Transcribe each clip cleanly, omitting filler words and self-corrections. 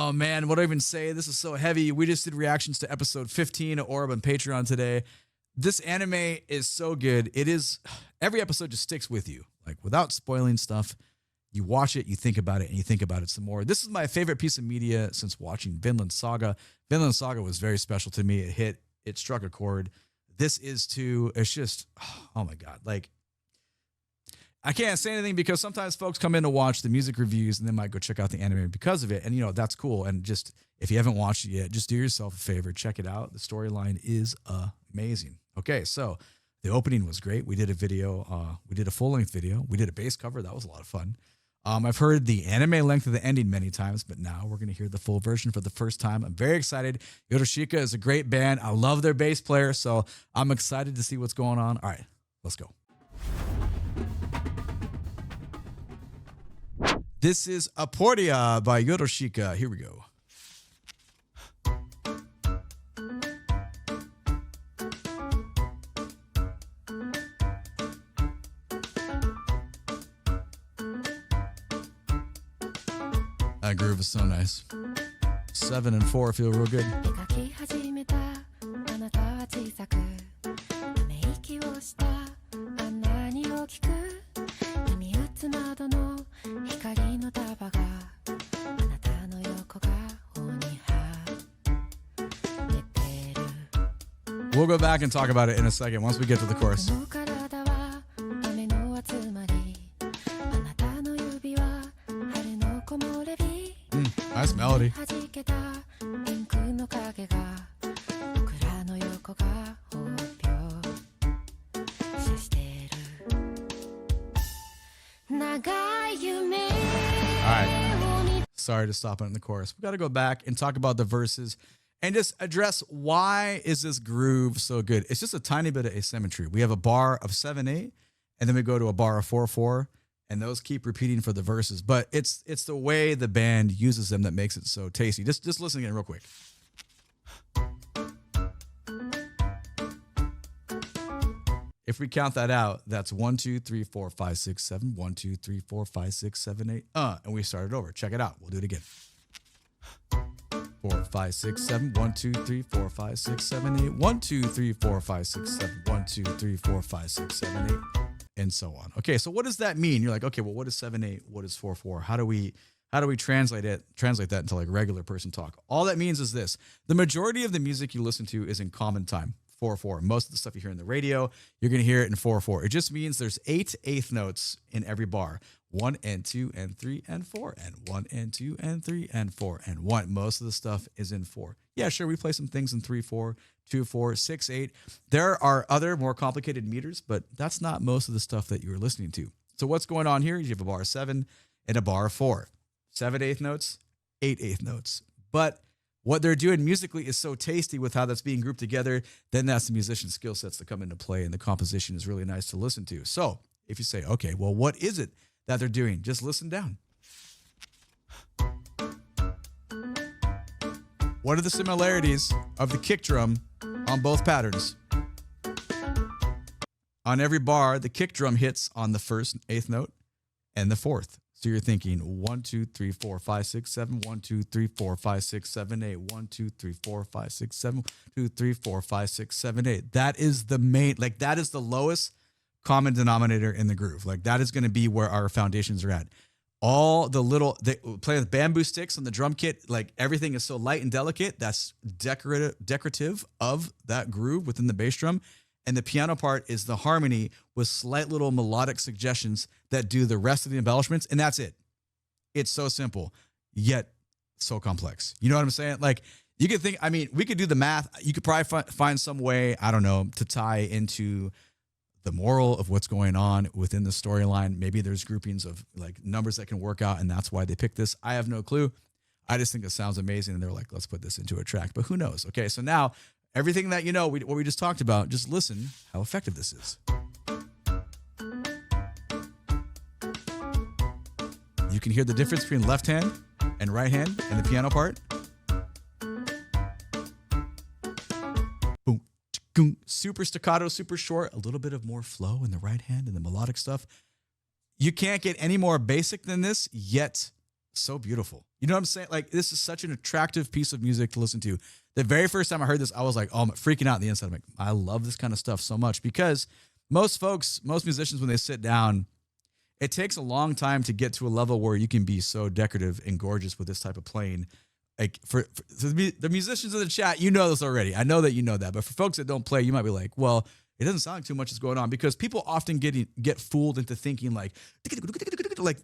Oh man, what do I even say? This is so heavy. We just did reactions to episode 15 of Orb on Patreon today. This anime is so good. It is, every episode just sticks with you. Like without spoiling stuff, you watch it, you think about it, and you think about it some more. This is my favorite piece of media since watching Vinland Saga. Vinland Saga was very special to me. It struck a chord. This is too. It's just, oh my God. Like, I can't say anything because sometimes folks come in to watch the music reviews and they might go check out the anime because of it. And, you know, that's cool. And just, if you haven't watched it yet, just do yourself a favor. Check it out. The storyline is amazing. Okay, so the opening was great. We did a video. We did a full-length video. We did a bass cover. That was a lot of fun. I've heard the anime length of the ending many times, but now we're going to hear the full version for the first time. I'm very excited. Yorushika is a great band. I love their bass player, so I'm excited to see what's going on. All right, let's go. This is Aporia by Yorushika. Here we go. That groove is so nice. 7 and 4 feel real good. We'll go back and talk about it in a second once we get to the chorus. Nice melody. Alright. Sorry to stop it in the chorus. We got to go back and talk about the verses and just address why is this groove so good. It's just a tiny bit of asymmetry. We have a bar of 7/8, and then we go to a bar of 4/4. And those keep repeating for the verses, but it's the way the band uses them that makes it so tasty. Just listen again real quick. If we count that out, that's 1, 2, 3, 4, 5, 6, 7. 1, 2, 3, 4, 5, 6, 7, 8. And we start it over. Check it out. We'll do it again. 4, 5, 6, 7. 1, 2, 3, 4, 5, 6, 7, 8. 1, 2, 3, 4, 5, 6, 7. 1, 2, 3, 4, 5, 6, 7, 8. And so on. Okay, so what does that mean? You're like, okay, well, what is 7/8? What is 4/4? How do we translate that into like regular person talk? All that means is this: the majority of the music you listen to is in common time, 4/4. Most of the stuff you hear in the radio, you're gonna hear it in 4/4. It just means there's 8 eighth notes in every bar. 1 and 2 and 3 and 4 and 1 and 2 and 3 and 4 and 1. Most of the stuff is in 4. Yeah, sure, we play some things in 3/4, 2/4, 6/8. There are other more complicated meters, but that's not most of the stuff that you're listening to. So what's going on here? You have a bar of 7 and a bar of 4. 7 eighth notes, 8 eighth notes. But what they're doing musically is so tasty with how that's being grouped together. Then that's the musician's skill sets that come into play, and the composition is really nice to listen to. So if you say, okay, well, what is it that they're doing? Just listen down. What are the similarities of the kick drum on both patterns? On every bar, the kick drum hits on the first eighth note and the fourth. So you're thinking 1, 2, 3, 4, 5, 6, 7. 1, 2, 3, 4, 5, 6, 7, 8. 1, 2, 3, 4, 5, 6, 7. 2, 3, 4, 5, 6, 7, 8. That is the main, like that is the lowest common denominator in the groove. Like that is going to be where our foundations are at. All the little, they play with bamboo sticks on the drum kit. Like everything is so light and delicate. That's decorative of that groove within the bass drum. And the piano part is the harmony with slight little melodic suggestions that do the rest of the embellishments. And that's it. It's so simple, yet so complex. You know what I'm saying? Like you could think, I mean, we could do the math. You could probably find some way, I don't know, to tie into the moral of what's going on within the storyline. Maybe there's groupings of like numbers that can work out, and that's why they picked this. I have no clue. I just think it sounds amazing, and they're like, let's put this into a track. But who knows? Okay, so now everything that you know, what we just talked about, just listen how effective this is. You can hear the difference between left hand and right hand in the piano part. Super staccato, super short, a little bit of more flow in the right hand and the melodic stuff. You can't get any more basic than this, yet so beautiful. You know what I'm saying? Like, this is such an attractive piece of music to listen to. The very first time I heard this, I was like, oh, I'm freaking out on the inside. I'm like, I love this kind of stuff so much, because most musicians, when they sit down, it takes a long time to get to a level where you can be so decorative and gorgeous with this type of playing. Like, for the musicians in the chat, you know this already. I know that you know that. But for folks that don't play, you might be like, well, it doesn't sound like too much is going on, because people often get fooled into thinking like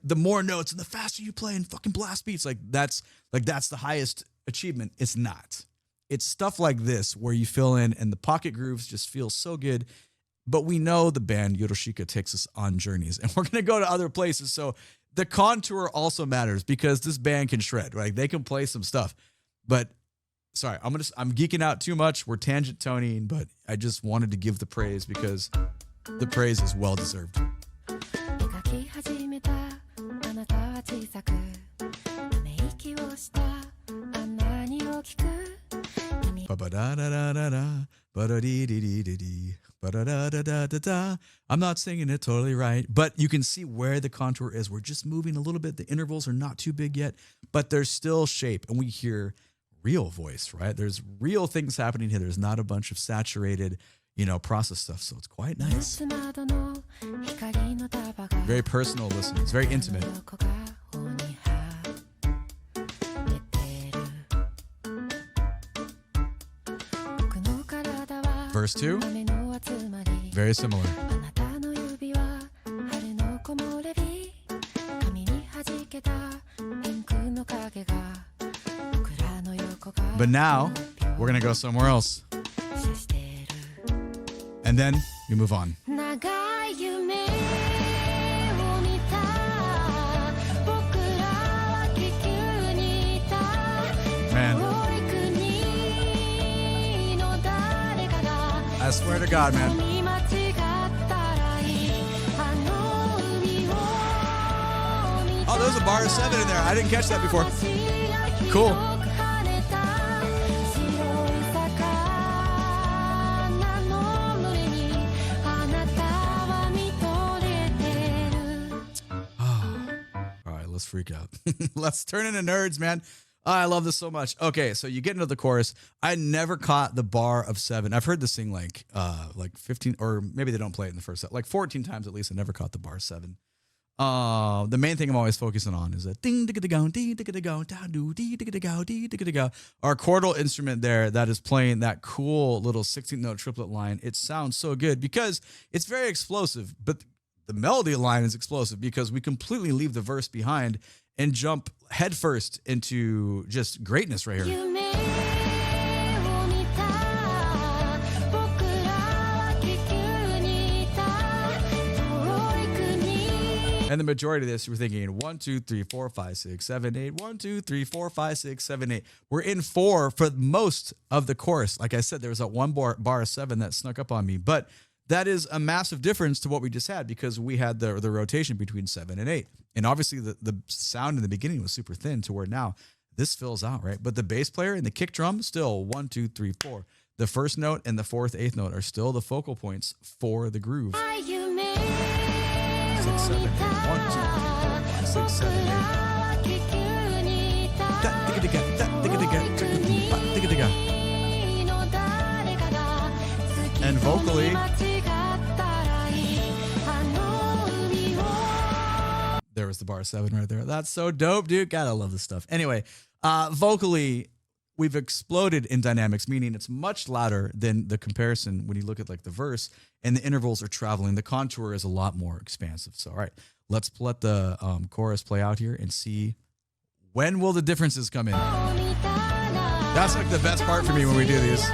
the more notes and the faster you play and fucking blast beats, that's the highest achievement. It's not. It's stuff like this where you fill in and the pocket grooves just feel so good. But we know the band Yorushika takes us on journeys, and we're going to go to other places. So the contour also matters, because this band can shred, right? They can play some stuff. But sorry, I'm geeking out too much. We're tangent toning, but I just wanted to give the praise, because the praise is well deserved. I'm not singing it totally right, but you can see where the contour is. We're just moving a little bit. The intervals are not too big yet, but there's still shape, and we hear real voice, right? There's real things happening here. There's not a bunch of saturated, process stuff. So it's quite nice. Very personal listening. It's very intimate. Verse 2, very similar. But now we're going to go somewhere else. And then we move on. Man. I swear to God, man. Oh, there's a bar of 7 in there. I didn't catch that before. Cool. Let's freak out. Let's turn into nerds, man. Oh, I love this so much. Okay, so you get into the chorus. I never caught the bar of 7. I've heard this thing like 15, or maybe they don't play it in the first set, like 14 times at least. I never caught the bar 7. The main thing I'm always focusing on is that ding digga go, ding digga go, da do ding digga go, ding digga go. Our chordal instrument there that is playing that cool little 16th note triplet line. It sounds so good because it's very explosive, but the melody line is explosive because we completely leave the verse behind and jump headfirst into just greatness right here. And the majority of this, we're thinking 1, 2, 3, 4, 5, 6, 7, 8. 1, 2, 3, 4, 5, 6, 7, 8. We're in 4 for most of the chorus. Like I said, there was that one bar of 7 that snuck up on me, but that is a massive difference to what we just had because we had the rotation between 7 and 8. And obviously the sound in the beginning was super thin to where now this fills out, right? But the bass player and the kick drum still 1, 2, 3, 4. The first note and the 4th, 8th note are still the focal points for the groove. 6, 7, 8. 1, 2, 3, 4, 5, 6, 7, 8. And vocally, there was the bar 7 right there. That's so dope, dude. God, I love this stuff. Anyway, vocally, we've exploded in dynamics, meaning it's much louder than the comparison when you look at like the verse, and the intervals are traveling. The contour is a lot more expansive. So, all right, let's let the chorus play out here and see when will the differences come in. That's like the best part for me when we do these.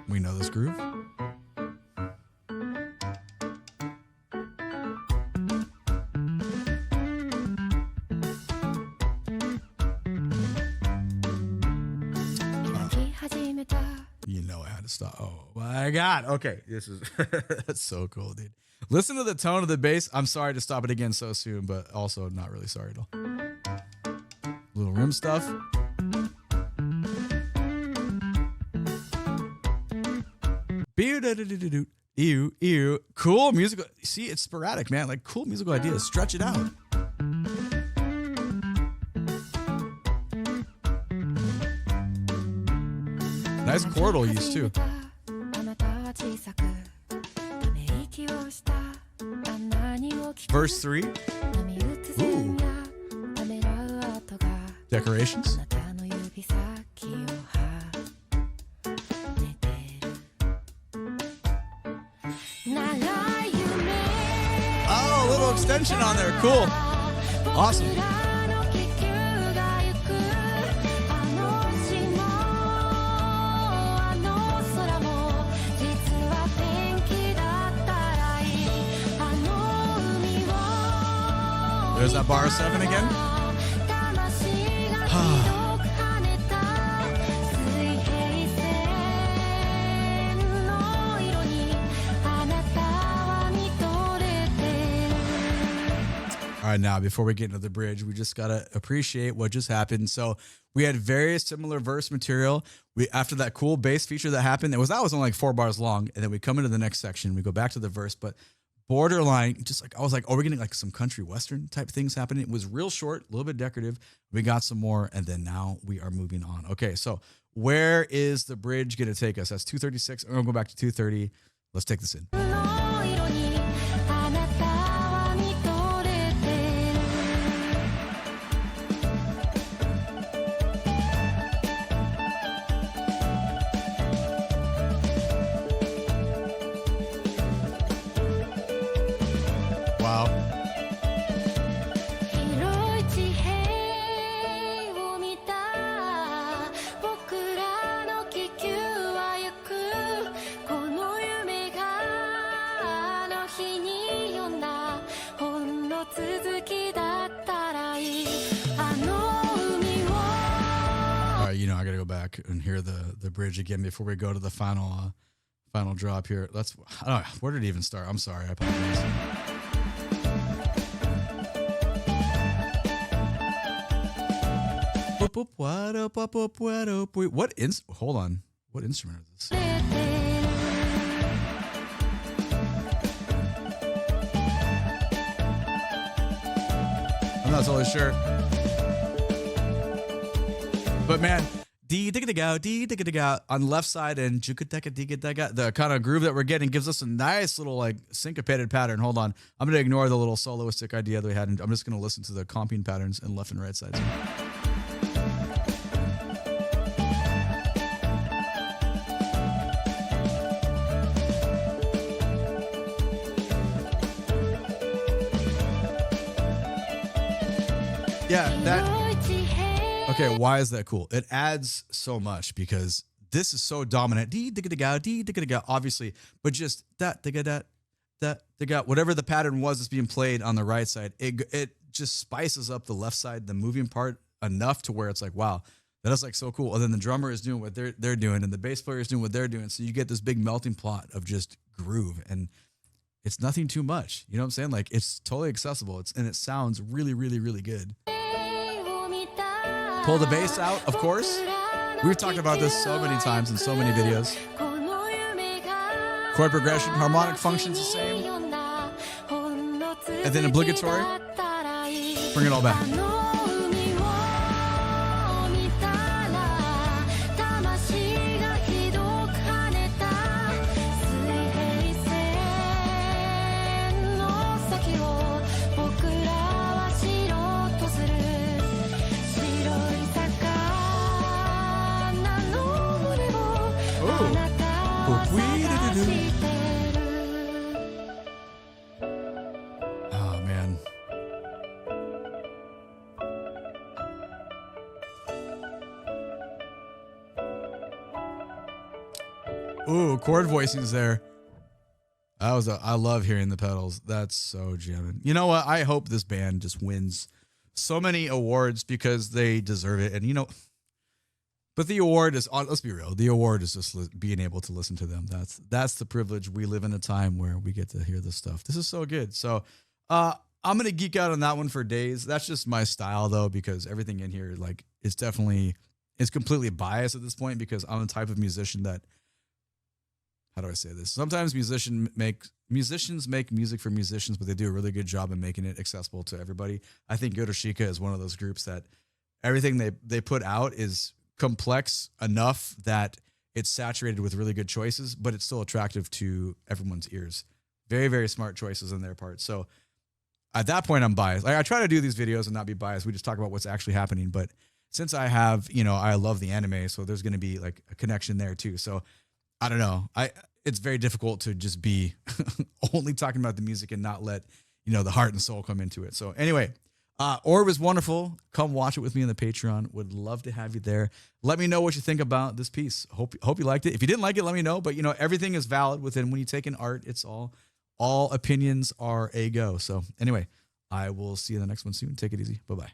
We know this groove. You know I had to stop. Oh my God. Okay. This is that's so cool, dude. Listen to the tone of the bass. I'm sorry to stop it again so soon, but also not really sorry at all. Little rim stuff. Ew. Cool musical. See, it's sporadic, man. Like cool musical ideas. Stretch it out. Nice chordal use too. Verse 3. Ooh. Decorations. Oh, a little extension on there. Cool. Awesome. There's that bar 7 again. All right, now before we get into the bridge, we just gotta appreciate what just happened. So we had very similar verse material. We after that cool bass feature that happened, that was only like 4 bars long, and then we come into the next section. We go back to the verse, but borderline, just like I was like, oh, we're getting like some country western type things happening. It was real short, a little bit decorative. We got some more, and then now we are moving on. Okay, so where is the bridge gonna take us? That's 236. We're gonna go back to 230. Let's take this in. I gotta go back and hear the bridge again before we go to the final drop here. I don't know, where did it even start? I'm sorry, I apologize. Hold on. What instrument is this? I'm not totally sure. But man, on the left side and the kind of groove that we're getting gives us a nice little like syncopated pattern. Hold on. I'm going to ignore the little soloistic idea that we had. I'm just going to listen to the comping patterns in left and right sides. Yeah, that... Okay, why is that cool? It adds so much because this is so dominant. Obviously, but just that, whatever the pattern was that's being played on the right side, it just spices up the left side, the moving part enough to where it's like, wow, that is like so cool. And then the drummer is doing what they're doing, and the bass player is doing what they're doing. So you get this big melting pot of just groove, and it's nothing too much. You know what I'm saying? Like it's totally accessible. And it sounds really, really, really good. Pull the bass out, of course. We've talked about this so many times in so many videos. Chord progression, harmonic functions the same. And then obligatory. Bring it all back. Oh, man. Ooh, chord voicings there. I love hearing the pedals. That's so jamming. You know what? I hope this band just wins so many awards because they deserve it. And you know, but the award is, let's be real, the award is just being able to listen to them. That's the privilege. We live in a time where we get to hear this stuff. This is so good. So I'm going to geek out on that one for days. That's just my style though, because everything in here, like, it's completely biased at this point because I'm the type of musician that how do I say this? Sometimes musicians make music for musicians, but they do a really good job in making it accessible to everybody. I think Yorushika is one of those groups that everything they put out is complex enough that it's saturated with really good choices, but it's still attractive to everyone's ears. Very, very smart choices on their part. So at that point, I'm biased. Like, I try to do these videos and not be biased. We just talk about what's actually happening. But since I have, I love the anime, so there's going to be like a connection there too. So I don't know. It's very difficult to just be only talking about the music and not let, the heart and soul come into it. So anyway, ORB is wonderful. Come watch it with me on the Patreon. Would love to have you there. Let me know what you think about this piece. Hope you liked it. If you didn't like it, let me know. But everything is valid within. When you take in art, it's all opinions are a go. So anyway, I will see you in the next one soon. Take it easy. Bye-bye.